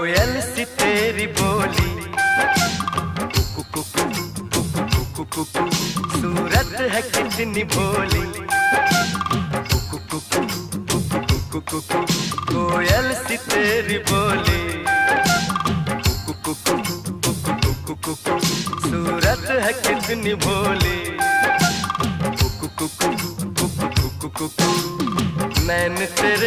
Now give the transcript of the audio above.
कोयल सी तेरी बोली, कुकु कुकु कुकु कुकु कुकु, सूरत है कितनी भोली। कुकु कुकु कुकु कुकु कुकु, कोयल सी तेरी बोली, कुकु कुकु कुकु कुकु कुकु, सूरत है कितनी भोली। कुकु कुकु कुकु कुकु कुकु, नैन तेरे